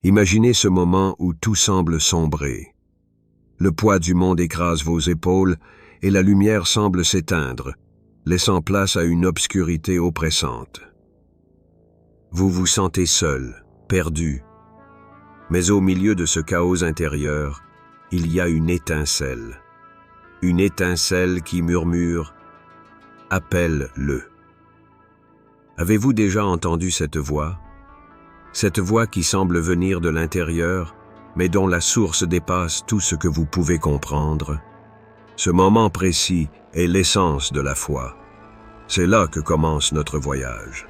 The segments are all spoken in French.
Imaginez ce moment où tout semble sombrer. Le poids du monde écrase vos épaules et la lumière semble s'éteindre, laissant place à une obscurité oppressante. Vous vous sentez seul, perdu. Mais au milieu de ce chaos intérieur, il y a une étincelle. Une étincelle qui murmure « Appelle-le ». Avez-vous déjà entendu cette voix? Cette voix qui semble venir de l'intérieur, mais dont la source dépasse tout ce que vous pouvez comprendre. Ce moment précis est l'essence de la foi. C'est là que commence notre voyage.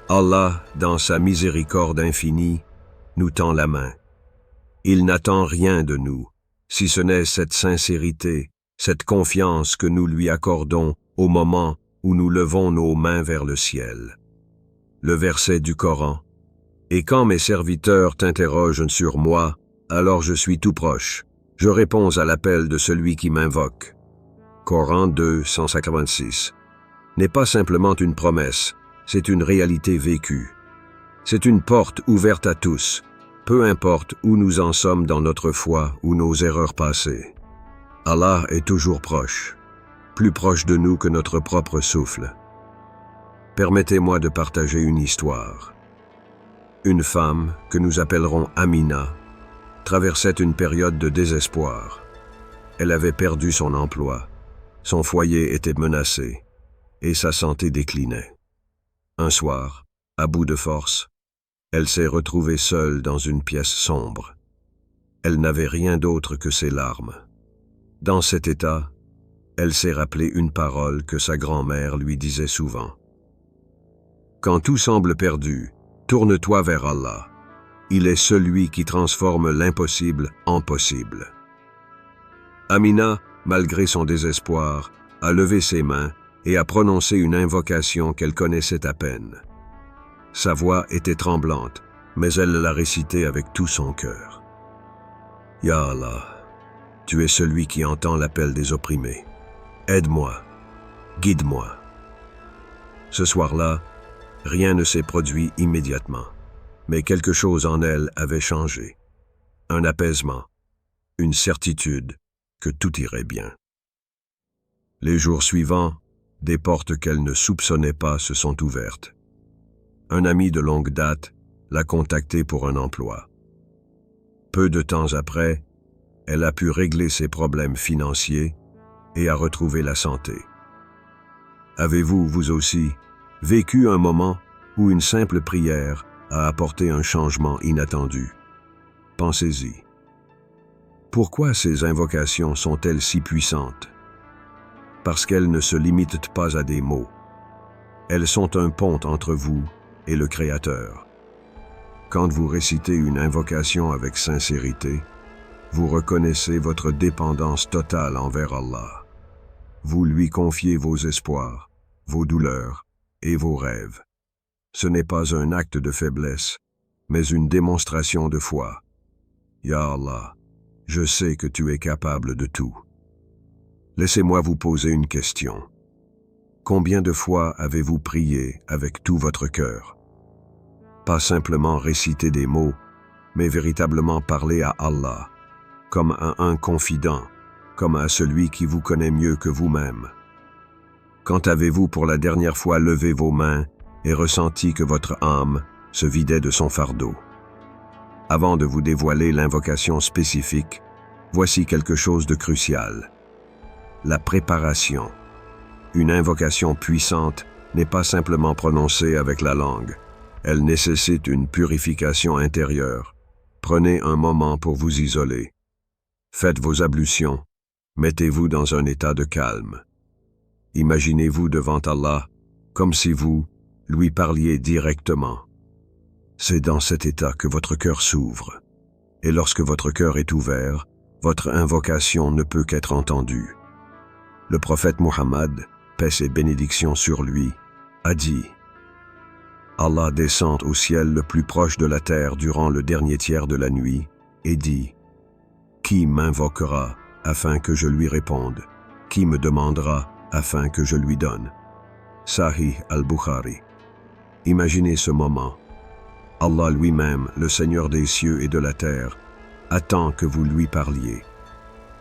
Allah, dans sa miséricorde infinie, nous tend la main. Il n'attend rien de nous, si ce n'est cette sincérité, cette confiance que nous lui accordons au moment où nous levons nos mains vers le ciel. Le verset du Coran. Et quand mes serviteurs t'interrogent sur moi, alors je suis tout proche. Je réponds à l'appel de celui qui m'invoque. Coran 2, 156. N'est pas simplement une promesse, c'est une réalité vécue. C'est une porte ouverte à tous, peu importe où nous en sommes dans notre foi ou nos erreurs passées. Allah est toujours proche, plus proche de nous que notre propre souffle. Permettez-moi de partager une histoire. Une femme, que nous appellerons Amina, traversait une période de désespoir. Elle avait perdu son emploi, son foyer était menacé et sa santé déclinait. Un soir, à bout de force, elle s'est retrouvée seule dans une pièce sombre. Elle n'avait rien d'autre que ses larmes. Dans cet état, elle s'est rappelé une parole que sa grand-mère lui disait souvent. « Quand tout semble perdu, tourne-toi vers Allah. Il est celui qui transforme l'impossible en possible. » Amina, malgré son désespoir, a levé ses mains et a prononcé une invocation qu'elle connaissait à peine. Sa voix était tremblante, mais elle l'a récitée avec tout son cœur. « Ya Allah, tu es celui qui entend l'appel des opprimés. Aide-moi, guide-moi. » Ce soir-là, rien ne s'est produit immédiatement, mais quelque chose en elle avait changé. Un apaisement, une certitude que tout irait bien. Les jours suivants, des portes qu'elle ne soupçonnait pas se sont ouvertes. Un ami de longue date l'a contactée pour un emploi. Peu de temps après, elle a pu régler ses problèmes financiers et a retrouvé la santé. Avez-vous, vous aussi, vécu un moment où une simple prière a apporté un changement inattendu? Pensez-y. Pourquoi ces invocations sont-elles si puissantes? Parce qu'elles ne se limitent pas à des mots. Elles sont un pont entre vous et le Créateur. Quand vous récitez une invocation avec sincérité, vous reconnaissez votre dépendance totale envers Allah. Vous lui confiez vos espoirs, vos douleurs et vos rêves. Ce n'est pas un acte de faiblesse, mais une démonstration de foi. Ya Allah, je sais que tu es capable de tout. Laissez-moi vous poser une question. Combien de fois avez-vous prié avec tout votre cœur? Pas simplement réciter des mots, mais véritablement parler à Allah, comme à un confident, comme à celui qui vous connaît mieux que vous-même. Quand avez-vous pour la dernière fois levé vos mains et ressenti que votre âme se vidait de son fardeau? Avant de vous dévoiler l'invocation spécifique, voici quelque chose de crucial. La préparation. Une invocation puissante n'est pas simplement prononcée avec la langue. Elle nécessite une purification intérieure. Prenez un moment pour vous isoler. Faites vos ablutions. Mettez-vous dans un état de calme. Imaginez-vous devant Allah comme si vous lui parliez directement. C'est dans cet état que votre cœur s'ouvre. Et lorsque votre cœur est ouvert, votre invocation ne peut qu'être entendue. Le prophète Muhammad, paix et bénédictions sur lui, a dit « Allah descend au ciel le plus proche de la terre durant le dernier tiers de la nuit et dit « Qui m'invoquera afin que je lui réponde? Qui me demandera afin que je lui donne ?» Sahih al-Bukhari. Imaginez ce moment. Allah lui-même, le Seigneur des cieux et de la terre, attend que vous lui parliez.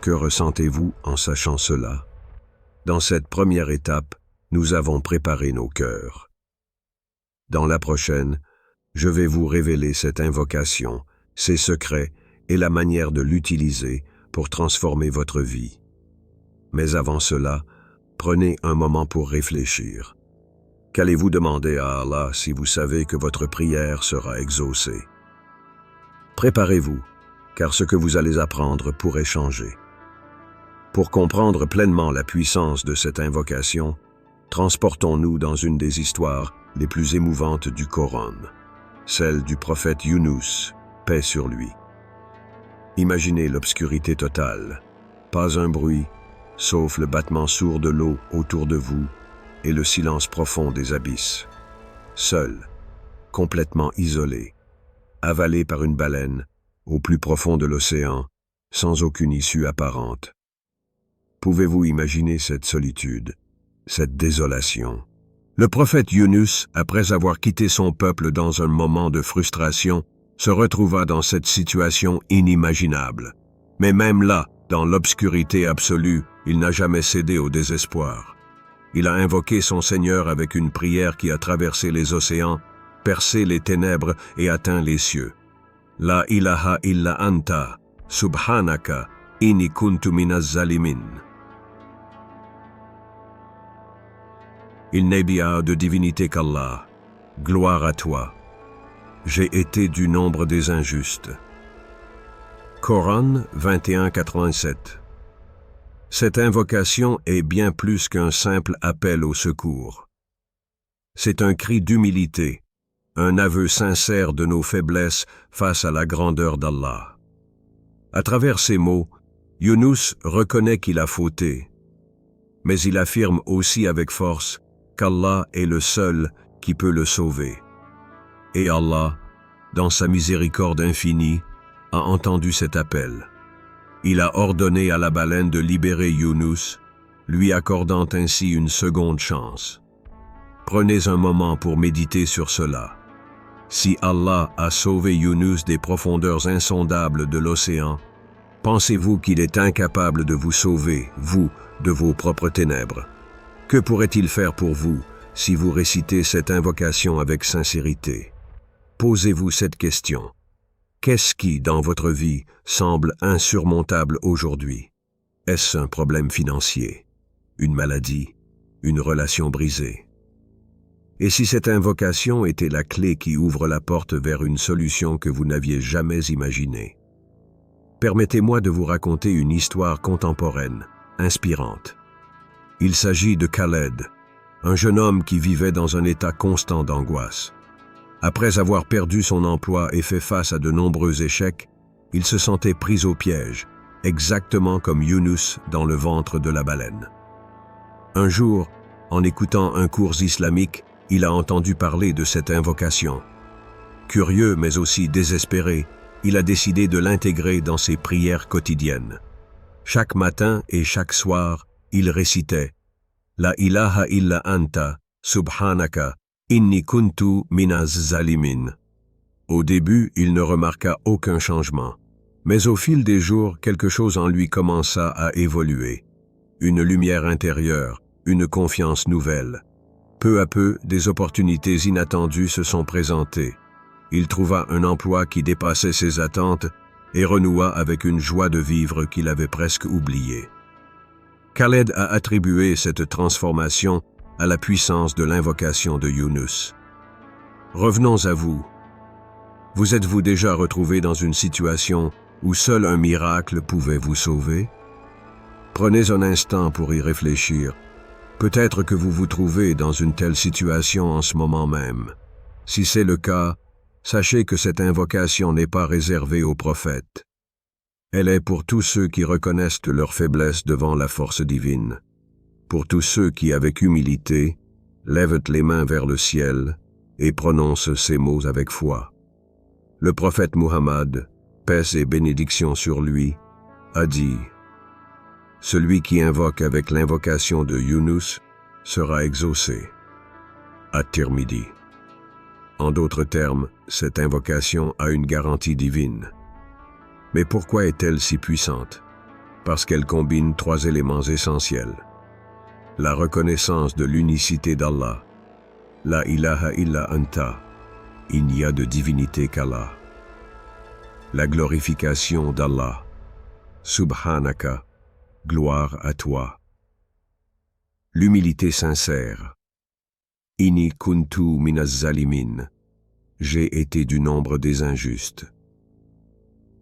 Que ressentez-vous en sachant cela? Dans cette première étape, nous avons préparé nos cœurs. Dans la prochaine, je vais vous révéler cette invocation, ses secrets et la manière de l'utiliser pour transformer votre vie. Mais avant cela, prenez un moment pour réfléchir. Qu'allez-vous demander à Allah si vous savez que votre prière sera exaucée? Préparez-vous, car ce que vous allez apprendre pourrait changer. Pour comprendre pleinement la puissance de cette invocation, transportons-nous dans une des histoires les plus émouvantes du Coran, celle du prophète Younous, paix sur lui. Imaginez l'obscurité totale, pas un bruit, sauf le battement sourd de l'eau autour de vous et le silence profond des abysses. Seul, complètement isolé, avalé par une baleine, au plus profond de l'océan, sans aucune issue apparente. Pouvez-vous imaginer cette solitude, cette désolation? Le prophète Younous, après avoir quitté son peuple dans un moment de frustration, se retrouva dans cette situation inimaginable. Mais même là, dans l'obscurité absolue, il n'a jamais cédé au désespoir. Il a invoqué son Seigneur avec une prière qui a traversé les océans, percé les ténèbres et atteint les cieux. La ilaha illa anta, subhanaka, inni kuntu minaz zalimin. Il n'est bien de divinité qu'Allah. Gloire à toi. J'ai été du nombre des injustes. Coran 21:87. Cette invocation est bien plus qu'un simple appel au secours. C'est un cri d'humilité, un aveu sincère de nos faiblesses face à la grandeur d'Allah. À travers ces mots, Younous reconnaît qu'il a fauté, mais il affirme aussi avec force qu'Allah est le seul qui peut le sauver. Et Allah, dans sa miséricorde infinie, a entendu cet appel. Il a ordonné à la baleine de libérer Younous, lui accordant ainsi une seconde chance. Prenez un moment pour méditer sur cela. Si Allah a sauvé Younous des profondeurs insondables de l'océan, pensez-vous qu'il est incapable de vous sauver, vous, de vos propres ténèbres? Que pourrait-il faire pour vous si vous récitez cette invocation avec sincérité? Posez-vous cette question. Qu'est-ce qui, dans votre vie, semble insurmontable aujourd'hui? Est-ce un problème financier, une maladie, une relation brisée? Et si cette invocation était la clé qui ouvre la porte vers une solution que vous n'aviez jamais imaginée? Permettez-moi de vous raconter une histoire contemporaine, inspirante. Il s'agit de Khaled, un jeune homme qui vivait dans un état constant d'angoisse. Après avoir perdu son emploi et fait face à de nombreux échecs, il se sentait pris au piège, exactement comme Younous dans le ventre de la baleine. Un jour, en écoutant un cours islamique, il a entendu parler de cette invocation. Curieux mais aussi désespéré, il a décidé de l'intégrer dans ses prières quotidiennes. Chaque matin et chaque soir, il récitait « La ilaha illa anta, subhanaka, inni kuntu minaz zalimin ». Au début, il ne remarqua aucun changement. Mais au fil des jours, quelque chose en lui commença à évoluer. Une lumière intérieure, une confiance nouvelle. Peu à peu, des opportunités inattendues se sont présentées. Il trouva un emploi qui dépassait ses attentes et renoua avec une joie de vivre qu'il avait presque oubliée. Khaled a attribué cette transformation à la puissance de l'invocation de Younous. Revenons à vous. Vous êtes-vous déjà retrouvé dans une situation où seul un miracle pouvait vous sauver? Prenez un instant pour y réfléchir. Peut-être que vous vous trouvez dans une telle situation en ce moment même. Si c'est le cas, sachez que cette invocation n'est pas réservée aux prophètes. Elle est pour tous ceux qui reconnaissent leur faiblesse devant la force divine, pour tous ceux qui, avec humilité, lèvent les mains vers le ciel et prononcent ces mots avec foi. Le prophète Muhammad, paix et bénédiction sur lui, a dit « Celui qui invoque avec l'invocation de Younous sera exaucé. » At-Tirmidhi. En d'autres termes, cette invocation a une garantie divine. Mais pourquoi est-elle si puissante? Parce qu'elle combine 3 éléments essentiels. La reconnaissance de l'unicité d'Allah. La ilaha illa anta. Il n'y a de divinité qu'Allah. La glorification d'Allah. Subhanaka. Gloire à toi. L'humilité sincère. Inni kuntu minaz zalimin. J'ai été du nombre des injustes.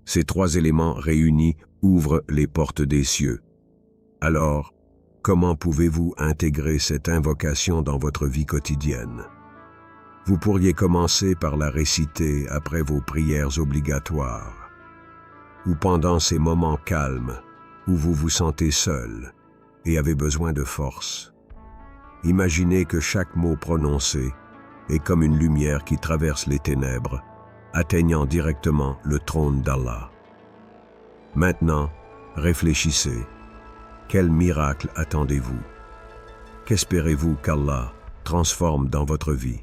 Ces 3 éléments réunis ouvrent les portes des cieux. Alors, comment pouvez-vous intégrer cette invocation dans votre vie quotidienne? Vous pourriez commencer par la réciter après vos prières obligatoires, ou pendant ces moments calmes où vous vous sentez seul et avez besoin de force. Imaginez que chaque mot prononcé est comme une lumière qui traverse les ténèbres, atteignant directement le trône d'Allah. Maintenant, réfléchissez. Quel miracle attendez-vous? Qu'espérez-vous qu'Allah transforme dans votre vie?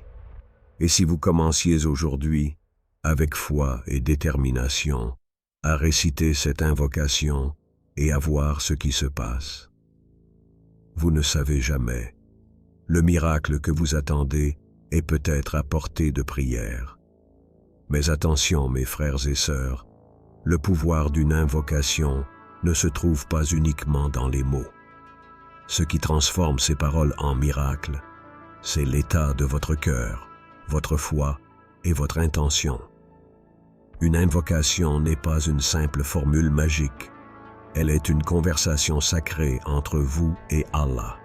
Et si vous commenciez aujourd'hui, avec foi et détermination, à réciter cette invocation et à voir ce qui se passe? Vous ne savez jamais. Le miracle que vous attendez est peut-être à portée de prière. Mais attention, mes frères et sœurs, le pouvoir d'une invocation ne se trouve pas uniquement dans les mots. Ce qui transforme ces paroles en miracles, c'est l'état de votre cœur, votre foi et votre intention. Une invocation n'est pas une simple formule magique, elle est une conversation sacrée entre vous et Allah.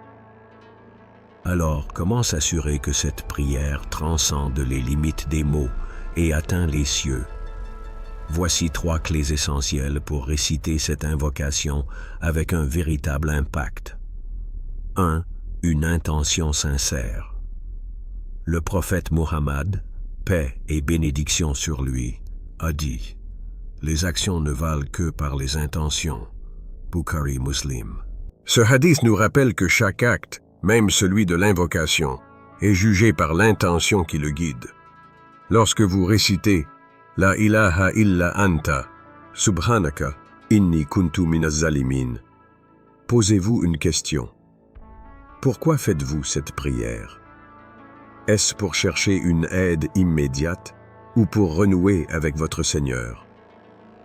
Alors, comment s'assurer que cette prière transcende les limites des mots et atteint les cieux? Voici 3 clés essentielles pour réciter cette invocation avec un véritable impact. 1. Une intention sincère. Le prophète Muhammad, paix et bénédiction sur lui, a dit « Les actions ne valent que par les intentions. » Bukhari Muslim. Ce hadith nous rappelle que chaque acte, même celui de l'invocation, est jugé par l'intention qui le guide. Lorsque vous récitez « La ilaha illa anta, subhanaka, inni kuntu minaz zalimin », posez-vous une question. Pourquoi faites-vous cette prière? Est-ce pour chercher une aide immédiate ou pour renouer avec votre Seigneur?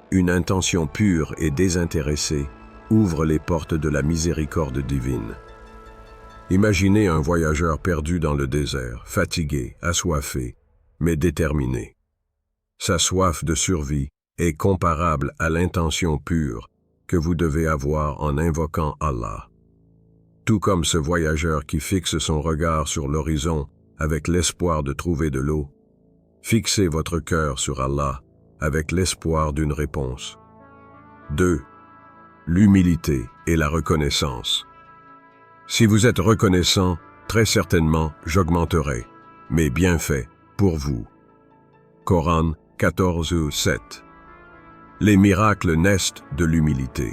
Une intention pure et désintéressée ouvre les portes de la miséricorde divine. Imaginez un voyageur perdu dans le désert, fatigué, assoiffé, mais déterminé. Sa soif de survie est comparable à l'intention pure que vous devez avoir en invoquant Allah. Tout comme ce voyageur qui fixe son regard sur l'horizon avec l'espoir de trouver de l'eau, fixez votre cœur sur Allah avec l'espoir d'une réponse. 2. L'humilité et la reconnaissance. Si vous êtes reconnaissant, très certainement j'augmenterai mes bienfaits pour vous. Coran 14:7. Les miracles naissent de l'humilité.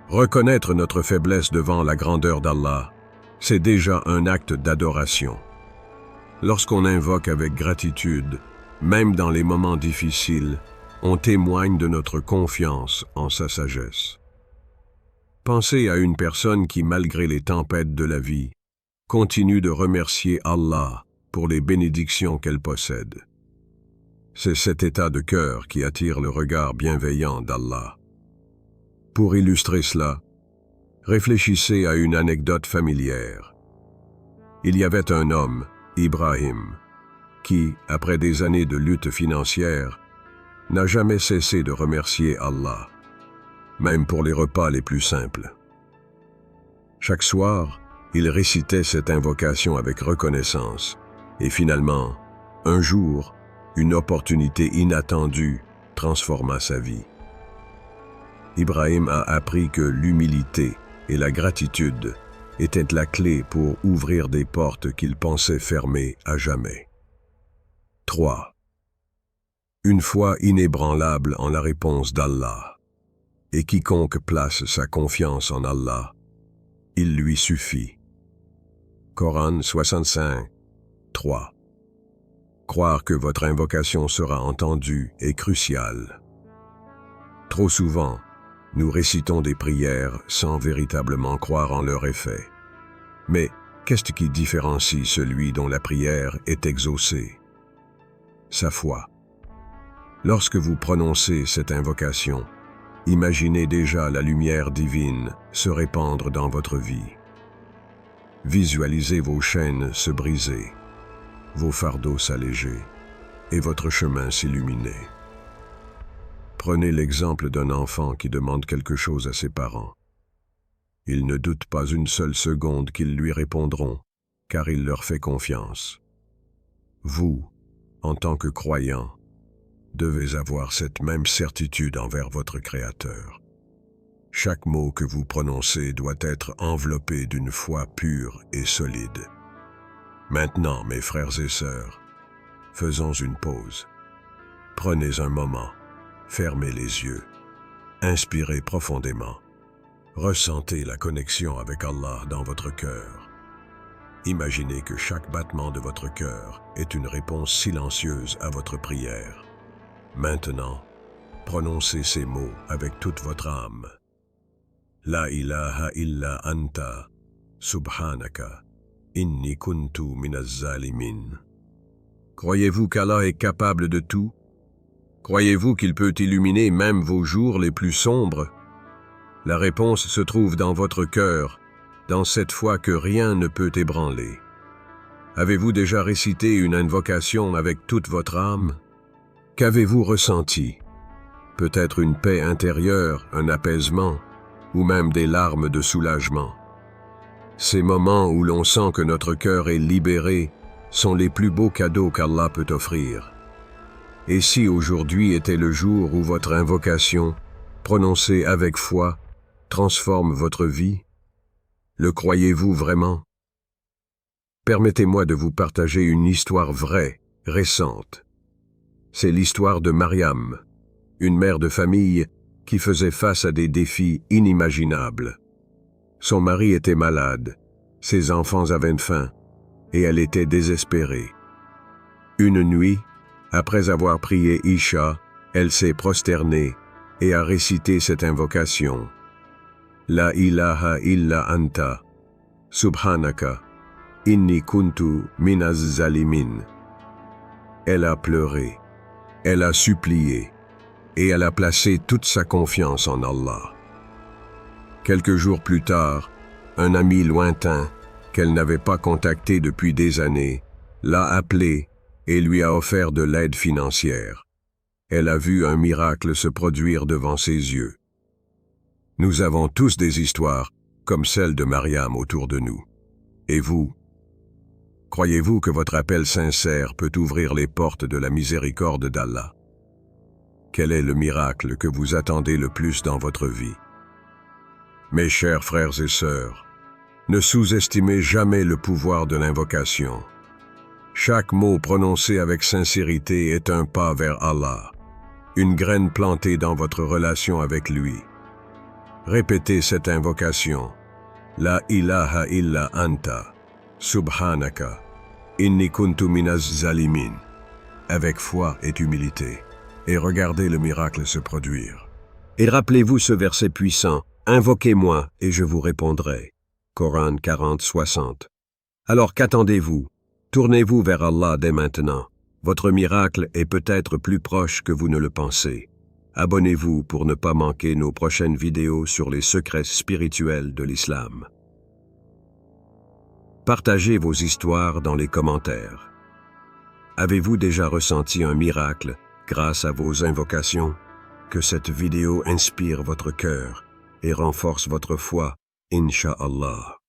Reconnaître notre faiblesse devant la grandeur d'Allah, c'est déjà un acte d'adoration. Lorsqu'on invoque avec gratitude, même dans les moments difficiles, on témoigne de notre confiance en sa sagesse. Pensez à une personne qui, malgré les tempêtes de la vie, continue de remercier Allah pour les bénédictions qu'elle possède. C'est cet état de cœur qui attire le regard bienveillant d'Allah. Pour illustrer cela, réfléchissez à une anecdote familière. Il y avait un homme, Ibrahim, qui, après des années de lutte financière, n'a jamais cessé de remercier Allah, même pour les repas les plus simples. Chaque soir, il récitait cette invocation avec reconnaissance, et finalement, un jour, une opportunité inattendue transforma sa vie. Ibrahim a appris que l'humilité et la gratitude étaient la clé pour ouvrir des portes qu'il pensait fermées à jamais. 3. Une foi inébranlable en la réponse d'Allah. Et quiconque place sa confiance en Allah, il lui suffit. Coran 65, 3. Croire que votre invocation sera entendue est crucial. Trop souvent, nous récitons des prières sans véritablement croire en leur effet. Mais qu'est-ce qui différencie celui dont la prière est exaucée? Sa foi. Lorsque vous prononcez cette invocation, imaginez déjà la lumière divine se répandre dans votre vie. Visualisez vos chaînes se briser, vos fardeaux s'alléger et votre chemin s'illuminer. Prenez l'exemple d'un enfant qui demande quelque chose à ses parents. Il ne doute pas une seule seconde qu'ils lui répondront, car il leur fait confiance. Vous, en tant que croyant, devez avoir cette même certitude envers votre Créateur. Chaque mot que vous prononcez doit être enveloppé d'une foi pure et solide. Maintenant, mes frères et sœurs, faisons une pause. Prenez un moment. Fermez les yeux, inspirez profondément, ressentez la connexion avec Allah dans votre cœur. Imaginez que chaque battement de votre cœur est une réponse silencieuse à votre prière. Maintenant, prononcez ces mots avec toute votre âme. La ilaha illa anta, subhanaka, inni kuntu minaz zalimin. Croyez-vous qu'Allah est capable de tout? Croyez-vous qu'il peut illuminer même vos jours les plus sombres? La réponse se trouve dans votre cœur, dans cette foi que rien ne peut ébranler. Avez-vous déjà récité une invocation avec toute votre âme? Qu'avez-vous ressenti? Peut-être une paix intérieure, un apaisement, ou même des larmes de soulagement. Ces moments où l'on sent que notre cœur est libéré sont les plus beaux cadeaux qu'Allah peut offrir. Et si aujourd'hui était le jour où votre invocation, prononcée avec foi, transforme votre vie? Le croyez-vous vraiment? Permettez-moi de vous partager une histoire vraie, récente. C'est l'histoire de Mariam, une mère de famille qui faisait face à des défis inimaginables. Son mari était malade, ses enfants avaient faim, et elle était désespérée. Une nuit, après avoir prié Isha, elle s'est prosternée et a récité cette invocation. La ilaha illa anta, subhanaka, inni kuntu minaz zalimin. Elle a pleuré, elle a supplié, et elle a placé toute sa confiance en Allah. Quelques jours plus tard, un ami lointain, qu'elle n'avait pas contacté depuis des années, l'a appelé et lui a offert de l'aide financière. Elle a vu un miracle se produire devant ses yeux. Nous avons tous des histoires comme celle de Mariam autour de nous. Et vous? Croyez-vous que votre appel sincère peut ouvrir les portes de la miséricorde d'Allah? Quel est le miracle que vous attendez le plus dans votre vie? Mes chers frères et sœurs, ne sous-estimez jamais le pouvoir de l'invocation. Chaque mot prononcé avec sincérité est un pas vers Allah, une graine plantée dans votre relation avec lui. Répétez cette invocation. La ilaha illa anta, subhanaka, inni kuntu minaz zalimin, avec foi et humilité, et regardez le miracle se produire. Et rappelez-vous ce verset puissant, « Invoquez-moi et je vous répondrai » Coran 40-60. Alors qu'attendez-vous? Tournez-vous vers Allah dès maintenant. Votre miracle est peut-être plus proche que vous ne le pensez. Abonnez-vous pour ne pas manquer nos prochaines vidéos sur les secrets spirituels de l'islam. Partagez vos histoires dans les commentaires. Avez-vous déjà ressenti un miracle grâce à vos invocations? Que cette vidéo inspire votre cœur et renforce votre foi, Inch'Allah.